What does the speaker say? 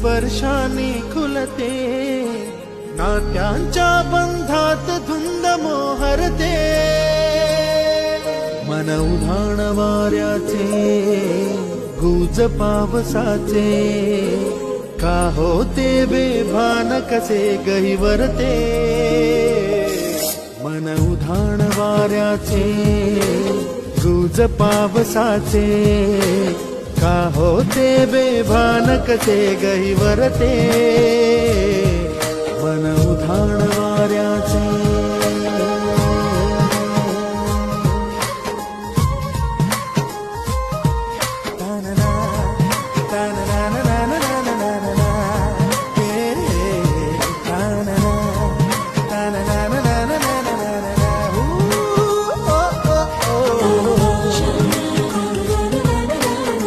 स्पर्शाने खुलते, नात्यांच्या बंधात धुंद मोहरते। मन उधाण वाऱ्याचे, गुज पावसाचे, का होते बेभान कसे गहिवरते। मन उधाण वाऱ्याचे, गुज पावसाचे, का होते बेभान कसे गहिवरते। मन उधाण वाऱ्याचे,